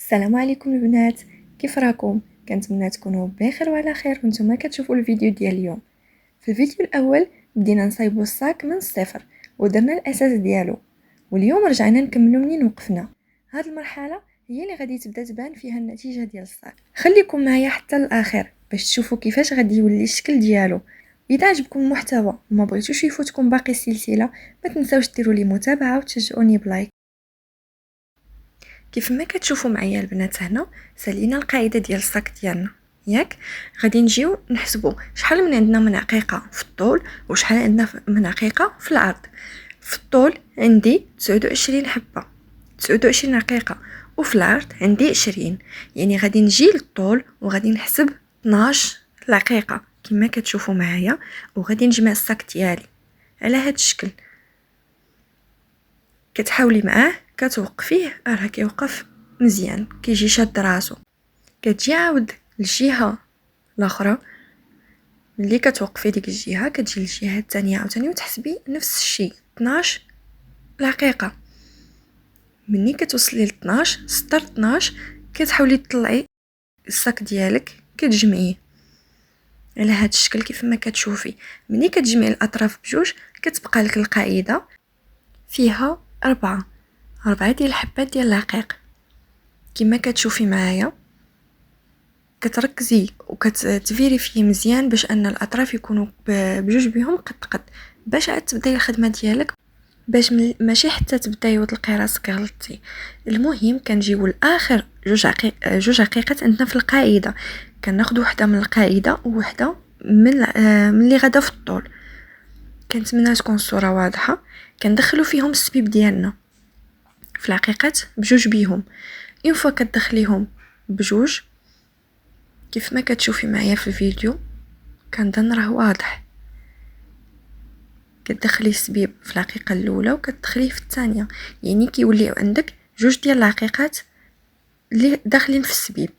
السلام عليكم البنات، كيف راكم؟ كنتمنى تكونوا بخير وعلى خير وانتم كتشوفوا الفيديو ديال اليوم. في الفيديو الاول بدينا نصايبوا الصاك من الصفر ودرنا الاساس ديالو، واليوم رجعنا نكملوا منين وقفنا. هذه المرحله هي اللي غادي تبدا تبان فيها النتيجه ديال الصاك. خليكم معايا حتى الاخر باش تشوفوا كيفاش غادي يولي الشكل ديالو. اذا عجبكم المحتوى وما بغيتوش يفوتكم باقي السلسله، ما تنساوش ديروا لي متابعه وتشجعوني بلايك. كيف ما كتشوفوا معايا البنات هنا سالينا القاعده ديال الصاك ديالنا، ياك غادي نجيو نحسبوا شحال من عندنا من عقيقه في الطول وشحال عندنا من عقيقه في العرض. في الطول عندي 29 حبه، 29 عقيقه، وفي العرض عندي 20. يعني غادي نجي للطول وغادي نحسب 12 العقيقه كما كتشوفوا معايا، وغادي نجمع الصاك ديالي على هذا الشكل. كتحاولي معاه كتوقفيه راه كيوقف مزيان، كيجي شاد راسو. كتجي عاود للجهه الاخرى، ملي كتوقفي ديك الجهه كتجي للجهه الثانيه عاوتاني وتحسبي نفس الشيء 12 دقيقه. مني كتوصلي ل 12 سطر 12 كتحاولي تطلعي الصاك ديالك كتجمعيه على هذا الشكل كيف ما كتشوفي. مني كتجمعي الاطراف بجوج كتبقى لك القاعده فيها 4 ديال الحبات ديال العقيق كما كتشوفي معايا. كتركزي وكتفيريفي مزيان باش ان الاطراف يكونوا بجوج بهم قد باش عاد تبداي الخدمه ديالك، باش ماشي حتى تبداي وتلقاي راسك غلطتي. المهم كنجيو لاخر جوج عقيقات عندنا في القاعده، كناخذ وحده من القاعده ووحده من اللي غادا في الطول. كنتمنى تكون الصوره واضحه. كندخلوا فيهم السبيب ديالنا في العقيقات بجوج بيهم. اون فوا كتدخليهم بجوج كيف ما كتشوفي معايا في الفيديو، كنظن راه واضح. كتدخلي السبيب في العقيقه الاولى وكتدخليه في الثانيه، يعني كيولي عندك جوج ديال العقيقات اللي داخلين في السبيب.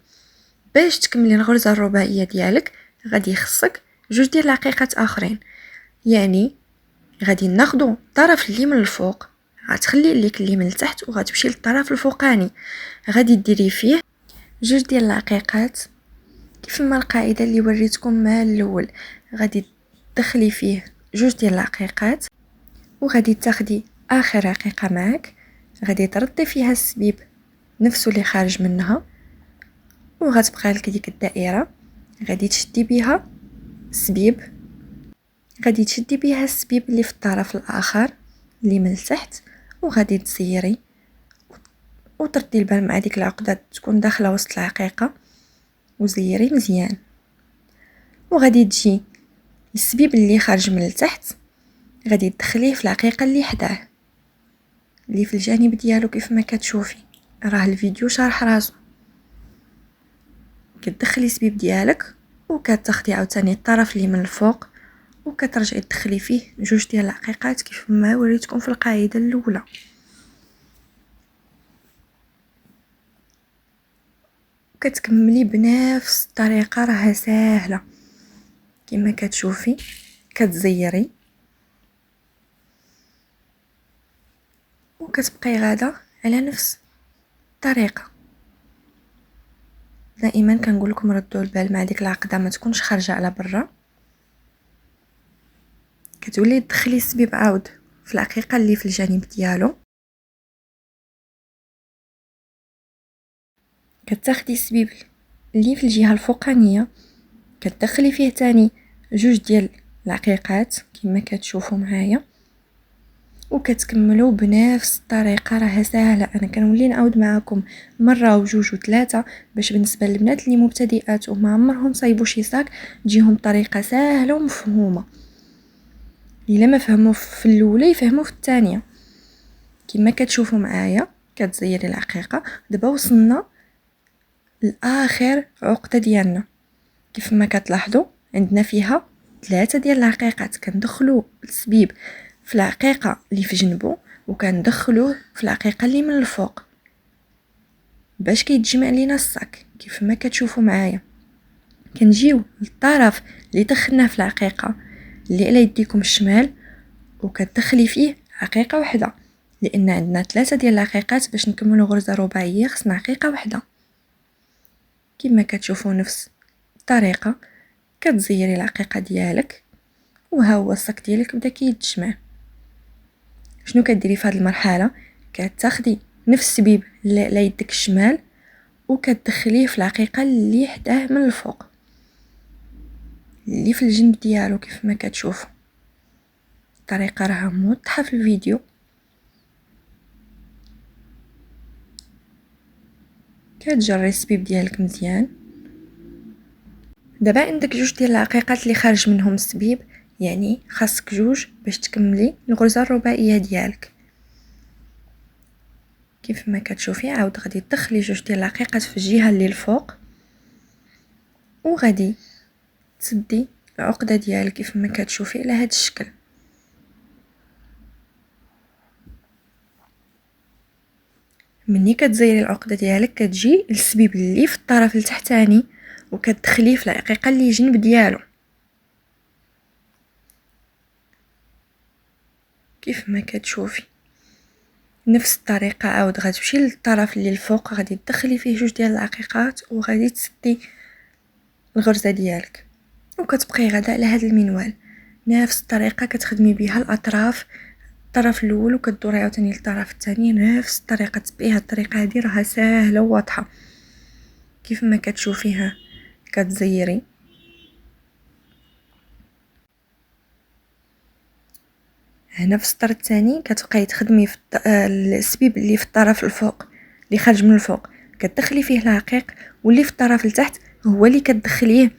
باش تكملي الغرزه الرباعيه ديالك غادي يخصك جوج ديال العقيقات اخرين. يعني غادي ناخذوا الطرف اللي من الفوق، غتخلي ليك اللي من التحت وغتمشي للطرف الفوقاني، غادي ديري فيه جوج ديال العقيقات كيف ما القاعده اللي وريتكم مع الاول. غادي تدخلي فيه جوج ديال العقيقات وغادي تاخدي اخر عقيقه معك، غادي تردي فيها السبيب نفسه اللي خارج منها، وغتبقى لك ديك الدائره. غادي تشدي بها السبيب، غادي تشدي بها السبيب اللي في الطرف الاخر اللي من التحت، وغادي تسيري وتردي البال مع ديك العقده تكون داخله وسط العقيقه وزيري مزيان. وغادي تجي السبيب اللي خارج من التحت غادي تدخليه في العقيقه اللي حداه اللي في الجانب ديالو كيف ما كتشوفي، راه الفيديو شارح راسو. كتدخلي السبيب ديالك وكتاخدي عاوتاني الطرف اللي من الفوق وكترجعي تدخلي فيه جوج ديال العقيقات كيف ما وريتكم في القاعده الاولى. كتكملي بنفس الطريقه، راها ساهله كما كتشوفي. كتزيري وكتبقاي غاده على نفس الطريقه. دائما كنقول لكم ردوا البال مع ديك العقده ما تكونش خارجه على برا. كتولي تدخلي السبيب عاود في العقيقه اللي في الجانب ديالو، كتاخدي السبيب اللي في الجهه الفوقانيه كتدخلي فيه تاني جوج ديال العقيقات كما كتشوفوا معايا، وكتكملوا بنفس الطريقه. راها سهله، انا كنولي نعاود معاكم مره وجوج وثلاثه باش بالنسبه للبنات اللي مبتدئات وما عمرهم صايبوا شي صاك تجيهم طريقه سهله ومفهومه. الا ما فهموا في الاولى يفهموا في الثانيه. كما كتشوفوا معايا كتزيري العقيقه. دابا وصلنا لاخر عقده ديالنا، كيف ما كتلاحظوا عندنا فيها 3 ديال العقيقات. كندخلوا السبيب في العقيقه اللي في جنبه وكندخلوه في العقيقه اللي من الفوق باش كيتجمع لينا الصاك كيف ما كتشوفوا معايا. كنجيو للطرف اللي دخلناه في العقيقه اللي على يديكم الشمال وكتدخلي فيه عقيقه واحده، لان عندنا 3 ديال العقيقات باش نكملوا غرزه رباعيه خصنا عقيقه واحده. كما كتشوفوا نفس الطريقه كتزيري العقيقه ديالك، وها هو الصك ديالك بدا كيتجمع. شنو كديري في هذه المرحله؟ كتاخدي نفس السبيب اللي على يدك الشمال وكتدخليه في العقيقه اللي حداه من الفوق، اللي في الجنب ديالو. كيف ما كتشوفوا الطريقه راها موضحه في الفيديو. كتجري السبيب ديالك مزيان. دابا عندك جوج ديال العقيقات اللي خارج منهم السبيب، يعني خاصك جوج باش تكملي الغرزه الرباعيه ديالك. كيف ما كتشوفي عاود غادي تدخلي جوج ديال العقيقات في الجهه اللي الفوق، وغادي تسدي العقده ديالك كيف ما كتشوفي على هذا الشكل. مني كتزيري العقده ديالك كتجي للسبيب اللي في الطرف التحتاني وكتدخليه في العقيقه اللي جنب ديالو. كيف ما كتشوفي نفس الطريقه عاود غتمشي للطرف اللي الفوق، غادي تدخلي فيه جوج ديال العقيقات وغادي تسدي الغرزه ديالك، وكتبقاي غادا على هذا المنوال. نفس الطريقه كتخدمي بها الاطراف، الطرف الاول وكدوري عاوتاني للطرف الثاني. نفس الطريقه تبقي. هاد الطريقه هذه راها ساهله وواضحه. كيف ما كتشوفيها كتزيري هنا في السطر الثاني كتبقاي تخدمي في السبيب اللي في الطرف الفوق اللي خارج من الفوق كتدخلي فيه العقيق، واللي في الطرف التحت هو اللي كتدخليه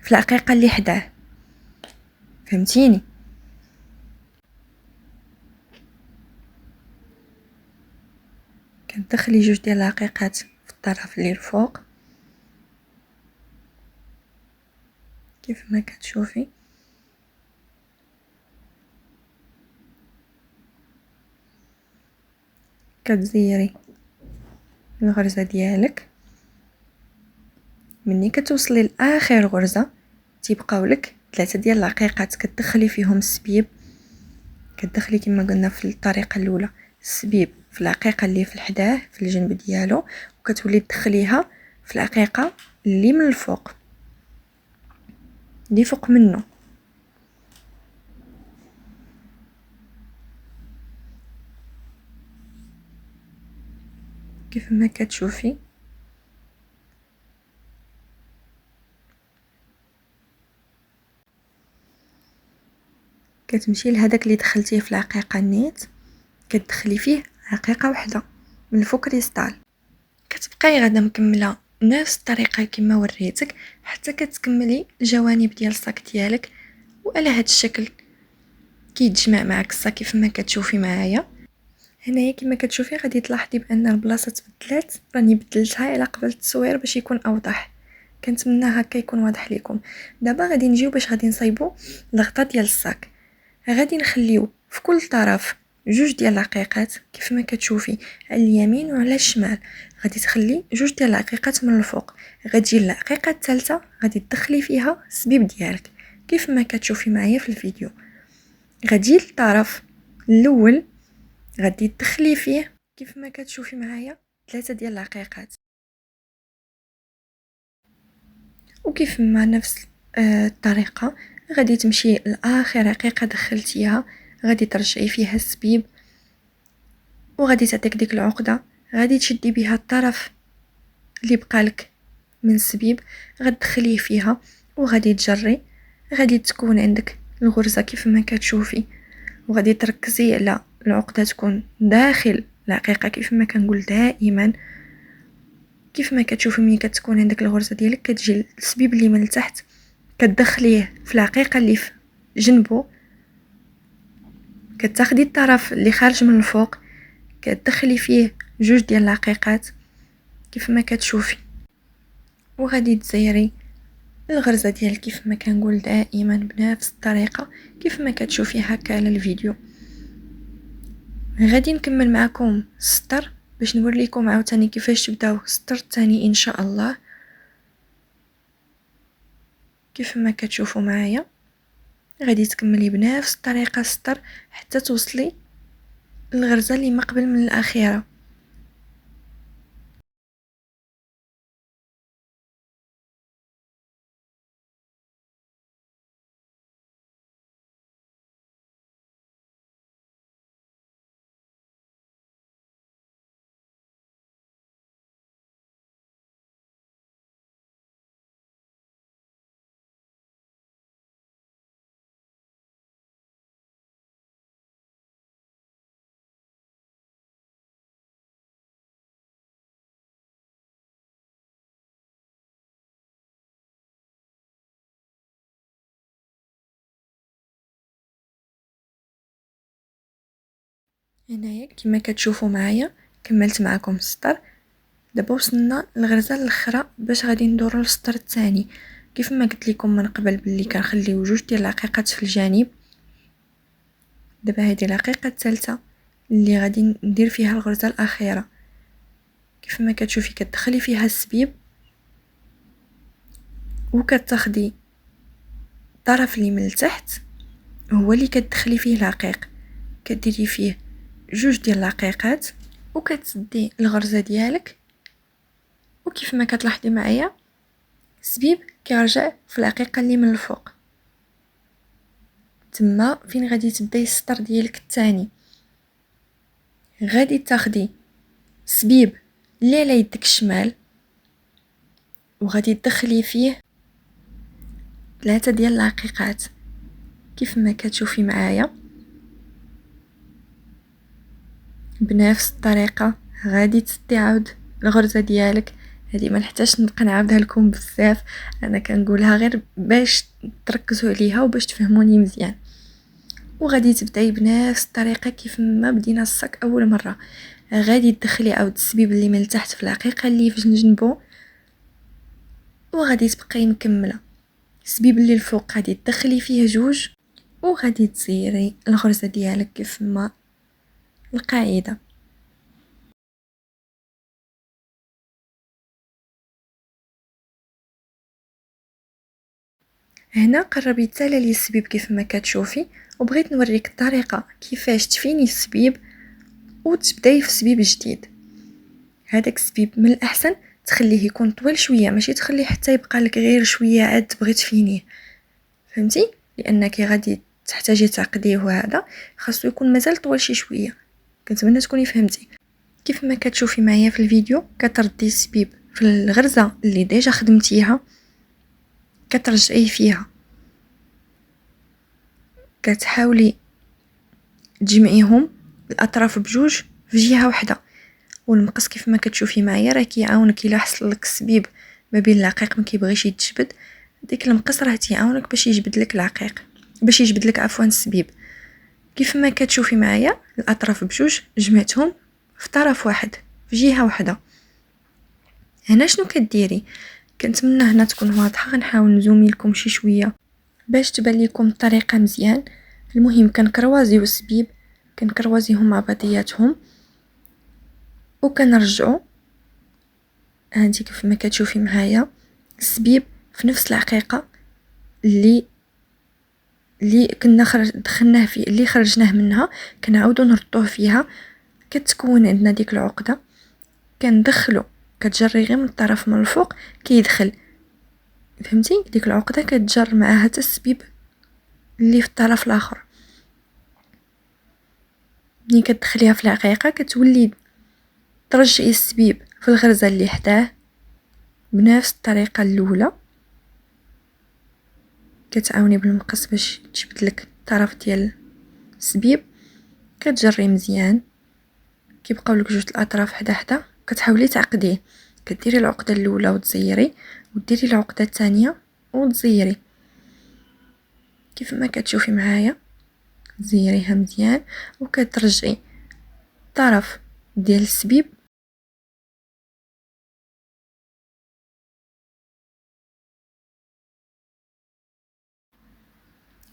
في العقيقه اللي حداه. فهمتيني؟ كتدخلي جوج ديال العقيقات في الطرف اللي الفوق كيف ما كتشوفي. كتزيري الغرزه ديالك. مني كتوصلي لاخر غرزه تيبقاو لك 3 ديال العقيقات كتدخلي فيهم السبيب. كتدخلي كما قلنا في الطريقه الاولى السبيب في العقيقه اللي في الحداه في الجنب ديالو، وكتولي تدخليها في العقيقه اللي من الفوق اللي فوق منه. كيف ما كتشوفي كتمشي لهداك اللي دخلتيه في العقيقه النيت كتدخلي فيه عقيقه واحده من فوق كريستال. كتبقاي غادا مكمله نفس الطريقه كما وريتك حتى كتكملي الجوانب ديال الصاك ديالك، وعلى هذا الشكل كيتجمع معك الصاك كيف ما كتشوفي معايا. هنايا كما كتشوفي غادي تلاحظي بان البلاصه تبدلات، راني بدلتها على قبل التصوير باش يكون اوضح. كنتمنى هكا يكون واضح لكم. دابا غادي نجيو باش غادي نصايبوا الغطاء ديال الصاك. غادي نخليو في كل طرف جوج ديال العقيقات كيف ما كتشوفي على اليمين وعلى الشمال. غادي تخلي جوج ديال العقيقات من الفوق، غتجي العقيقه الثالثه غادي تدخلي فيها السبيب ديالك كيف ما كتشوفي معايا في الفيديو. غادي للطرف الاول غادي تدخلي فيه كيف ما كتشوفي معايا 3 ديال العقيقات، وكيف ما نفس الطريقه غادي تمشي لاخر عقيقه دخلتيها غادي ترجعي فيها السبيب، وغادي تعطيك ديك العقده. غادي تشدي بها الطرف اللي بقالك من السبيب غتدخليه فيها وغادي تجري. غادي تكون عندك الغرزه كيف ما كتشوفي، وغادي تركزي على العقده تكون داخل العقيقه كيف ما كنقول دائما. كيف ما كتشوفي ملي كتكون عندك الغرزه ديالك كتجي السبيب اللي من التحت كتدخليه في العقيقه اللي في جنبه، كتاخدي الطرف اللي خارج من الفوق كتدخلي فيه جوج ديال العقيقات كيف ما كتشوفي، وغادي تزيري الغرزه ديالك كيف ما كنقول دائما بنفس الطريقه كيف ما كتشوفي هكا على الفيديو. غادي نكمل معكم السطر باش نوريكم عاوتاني كيفاش تبداو السطر الثاني ان شاء الله. كيف ما كتشوفوا معايا غادي تكملي بنفس الطريقه السطر حتى توصلي الغرزه اللي مقبل من الاخيره. هنايا كما كتشوفوا معايا كملت معكم السطر. دابا وصلنا للغرزه الاخرى باش غادي ندورو للسطر الثاني. كيف ما قلت لكم من قبل باللي كنخليو جوج ديال العقيقات في الجانب، دابا هذه العقيقه الثالثه اللي غادي ندير فيها الغرزه الاخيره. كيف ما كتشوفي كتدخلي فيها السبيب وكتاخدي الطرف اللي من التحت هو اللي كتدخلي فيه العقيق، كديري فيه جوج ديال العقيقات وكتسدي الغرزه ديالك. وكيف ما كتلاحظي معايا السبيب كيرجع في العقيقه اللي من الفوق، تما فين غادي تبداي السطر ديالك الثاني. غادي تاخدي سبيب اللي على يدك الشمال وغادي تدخلي فيه 3 ديال العقيقات كيف ما كتشوفي معايا. بنفس الطريقه غادي تسدي عاود الغرزه ديالك. هذه ما نحتاجش نبقى نعاودها لكم بزاف، انا كنقولها غير باش تركزوا عليها وباش تفهموني مزيان. وغادي تبداي بنفس الطريقه كيف ما بدينا الصك اول مره. غادي تدخلي عاود السبيب اللي من تحت في العقيقه اللي في جنبو وغادي تبقاي مكمله. السبيب اللي الفوق غادي تدخلي فيه جوج وغادي تزيري الغرزه ديالك كيف ما القاعده. هنا قرب يتسالى لي السبيب كيف ما كتشوفي، وبغيت نوريك الطريقه كيفاش تفيني السبيب وتبداي في سبيب جديد. هذاك السبيب من الاحسن تخليه يكون طويل شويه، ماشي تخليه حتى يبقى لك غير شويه عاد تبغي تفينيه، فهمتي؟ لانك غادي تحتاجي تعقديه، وهذا خاصو يكون مازال طويل شي شويه. كنتمنى تكوني فهمتي. كيف ما كتشوفي معايا في الفيديو كتردي السبيب في الغرزه اللي ديجا خدمتيها كترجعيه فيها، كتحاولي تجمعيهم الاطراف بجوج في جهه واحده. والمقص كيف ما كتشوفي معايا راه كيعاونك الا حصل لك السبيب ما بين العقيق ما كيبغيش يتجبد، ديك المقص راه تيعاونك باش يجبد لك العقيق، باش يجبد لك عفوا السبيب. كيف ما كتشوفي معايا الاطراف بجوج جمعتهم في طرف واحد في جهه واحده. هنا شنو كديري؟ كنتمنى هنا تكون واضحه، غنحاول نزومي لكم شي شويه باش تبان لكم الطريقه مزيان. المهم كنكروازيو السبيب، كنكروازيهم مع بعضياتهم وكنرجعوا. هانتي كيف ما كتشوفي معايا السبيب في نفس العقيقه اللي كنا دخلناه فيه، اللي خرجناه منها كنعاودو نردوه فيها. كتكون عندنا ديك العقده كندخلو، كتجري غير من الطرف من الفوق كيدخل، فهمتي؟ ديك العقده كتجر معاها حتى السبيب اللي في الطرف الاخر. ملي كتدخليها في العقيقه كتولي ترجعي السبيب في الغرزه اللي حداه بنفس الطريقه الاولى. كتعاوني بالمقص باش تجبد لك الطرف ديال السبيب، كتجري مزيان كيبقاو لك جوج الاطراف حدا حدا. كتحاولي تعقديه، كديري العقده الاولى وتزيري وديري العقده الثانيه وتزيري كيف ما كتشوفي معايا. زيريها مزيان وكترجعي الطرف ديال السبيب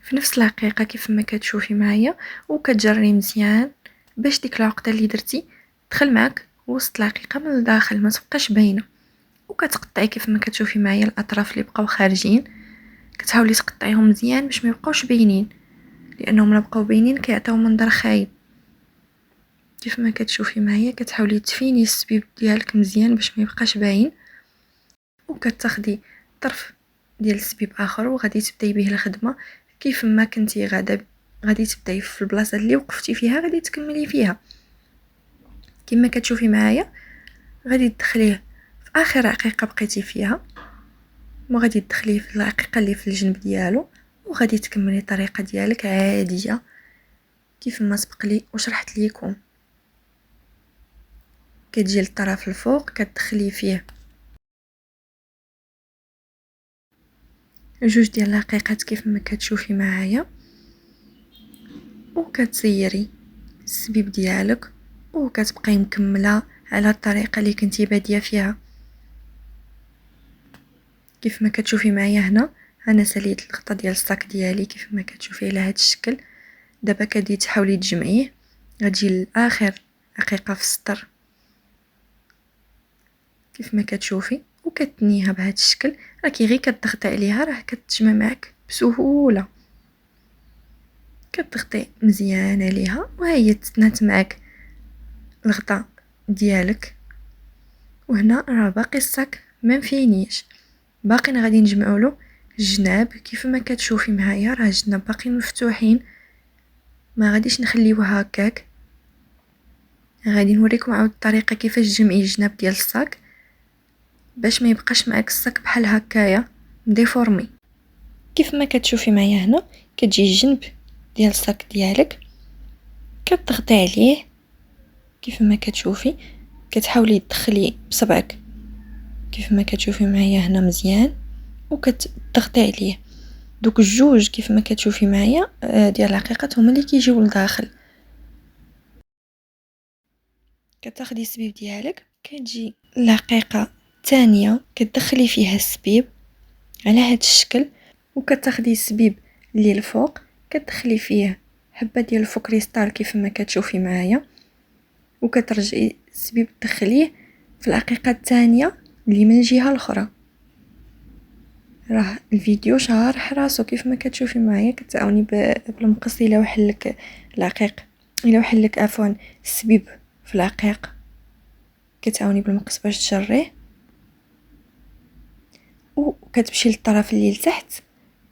في نفس العقيقه كيف ما كتشوفي معايا، وكتجري مزيان باش ديك العقده اللي درتي تدخل معك وسط العقيقه من الداخل ما تبقاش باينه. وكتقطعي كيف ما كتشوفي معايا الاطراف اللي بقاو خارجين، كتحاولي تقطعيهم مزيان باش ما يبقاوش باينين، لانهم الا بقاو باينين كيعطيو منظر خايب. كيف ما كتشوفي معايا كتحاولي تفيني السبيب ديالك مزيان باش ما يبقاش باين. وكتاخدي طرف ديال السبيب اخر وغادي تبداي به الخدمه كيف ما كنتي غادي تبداي في البلاصه اللي وقفتي فيها غادي تكملي فيها. كما كتشوفي معايا غادي تدخليه في اخر عقيقه بقيتي فيها، وغادي تدخليه في العقيقه اللي في الجنب ديالو، وغادي تكملي الطريقه ديالك عاديه كيف ما سبق لي وشرحت ليكم. كتجي للطرف الفوق كتدخلي فيه جوج ديال العقيقات كيف ما كتشوفي معايا وكتزيري السبيب ديالك وكتبقاي مكمله على الطريقه اللي كنتي باديه فيها. كيف ما كتشوفي معايا هنا انا ساليت الغطاء ديال الصاك ديالي كيف ما كتشوفي على هذا الشكل. دابا كديري تحاولي تجمعيه، غتجي لاخر دقيقه في السطر كيف ما كتشوفي وكتنيها بهذا الشكل. راكي غير كتضغطي عليها راه كتجمع معك بسهوله، كتضغطي مزيان عليها وها هي تنات معك الغطاء ديالك. وهنا راه باقي الصاك ما مفينيش، باقي غادي نجمعوا له الجناب كيف ما كتشوفي معايا راه الجناب باقيين مفتوحين، ما غاديش نخليوها هكاك. غادي نوريكم عاود الطريقه كيفاش تجمعي الجناب ديال الصاك باش ما يبقاش معك الصاك بحال هكايا ديفورمي. كيف ما كتشوفي معايا هنا كتجي الجنب ديال الصاك ديالك كتضغطي عليه كيف ما كتشوفي، كتحاولي تدخلي بصبعك كيف ما كتشوفي معايا هنا مزيان وكتضغطي عليه. دوك الجوج كيف ما كتشوفي معايا ديال العقيقات هما اللي كيجيو لداخل. كتاخدي السبيب ديالك كتجي العقيقه الثانيه كتدخلي فيها السبيب على هذا الشكل، وكتاخدي السبيب اللي الفوق كتدخلي فيه حبه ديال الفوكريستال كيف ما كتشوفي معايا، وكترجعي السبيب تدخليه في العقيقه الثانيه اللي من الجهه الاخرى. راه الفيديو شارح راسو كيف ما كتشوفي معايا. كتعاوني بالمقص الا وحلك العقيق الا وحلك عفوا السبيب في العقيق كتعاوني بالمقص باش تجريه، وكتمشي للطرف اللي لتحت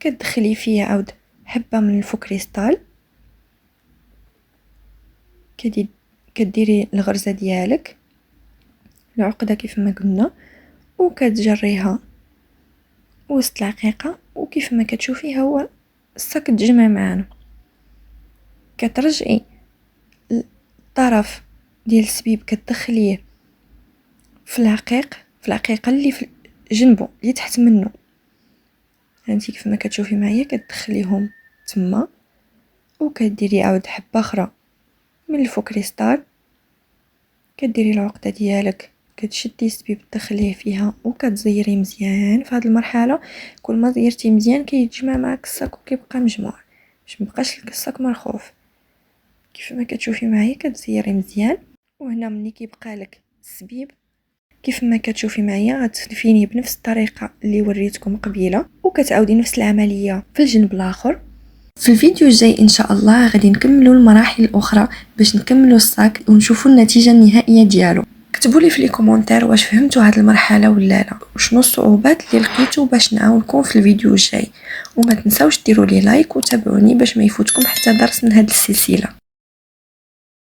كتدخلي فيه عاود حبه من الفوكريستال، كديري الغرزه ديالك العقده كيف ما قلنا وكتجريها وسط العقيقه. وكيف ما كتشوفي هو الصاك تجمع معنا. كترجعي الطرف ديال السبيب كتدخليه في العقيقه اللي في جنبه اللي تحت منه. هانتي كيف ما كتشوفي معايا كتدخليهم تما وكديري عاود حبه اخرى من الفوكريستال، كديري العقده ديالك كتشدي السبيب تدخليه فيها وكتزيري مزيان. في هذه المرحله كل ما زيرتي مزيان كيتجمع معك الصاك وكيبقى مجموع باش مبقاش لك الصاك مرخوف. كيف ما كتشوفي معايا كتزيري مزيان. وهنا ملي كيبقى لك السبيب كيف ما كتشوفي معايا غتلفينيه بنفس الطريقه اللي وريتكم قبيله وكتعاودي نفس العمليه في الجنب الاخر. في الفيديو الجاي ان شاء الله غادي نكملوا المراحل الاخرى باش نكملوا الصاك ونشوفوا النتيجه النهائيه ديالو. اكتبوا لي في لي كومونتير واش فهمتوا هذه المرحله ولا لا، وشنو الصعوبات اللي لقيتوا باش نعاونكم في الفيديو الجاي. وما تنساوش ديروا لي لايك وتابعوني باش ما يفوتكم حتى درس من هذه السلسله.